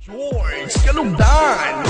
George Kalugdan.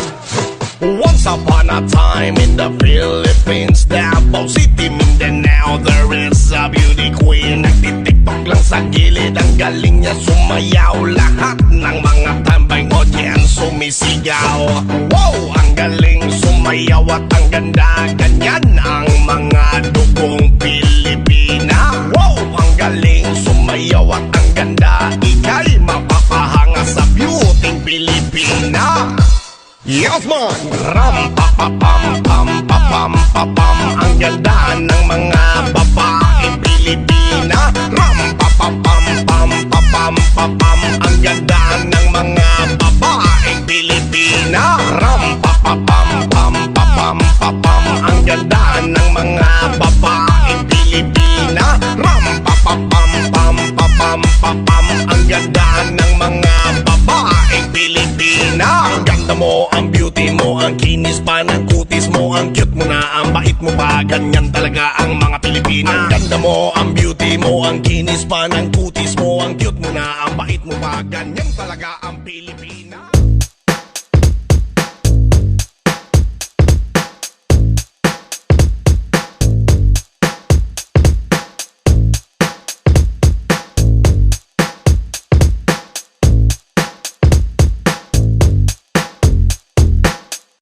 Once upon a time in the Philippines, Davao City, Mindanao, there is a beauty queen. Nagtitiktok lang sa gilid, ang galing niya sumayaw. Lahat ng mga tambay audience sumisigaw. Wow, ang galing sumayaw at ang ganda. Ganyan ang mga dugong Pilipina. Wow, ang galing sumayaw at ang ganda. Ika'y mapapahanga sa beauty Pilipina. Yes man! Ram pa pa pam pam pa pam pa pam. Ang ganda ng mga babaeng Pilipina. Ram pa pa pam pam pa pam pa pam. Ang ganda ng mga babaeng Pilipina. Ram pa pa pam pam pa pam pa pam. Ang ganda ng mga babaeng Pilipina. Ram pa pa pam pam pa pam pa pam. Ang ganda ng mga babaeng Pilipina. Ang ganda mo, ang beauty mo, ang kinis pa ng kutis mo, ang cute mo na, ang bait mo pa, ganyan talaga ang mga Pilipina. Ang ganda mo, ang beauty mo, ang kinis pa ng kutis mo, ang cute mo na, ang bait mo pa, ganyan talaga ang Pilipina.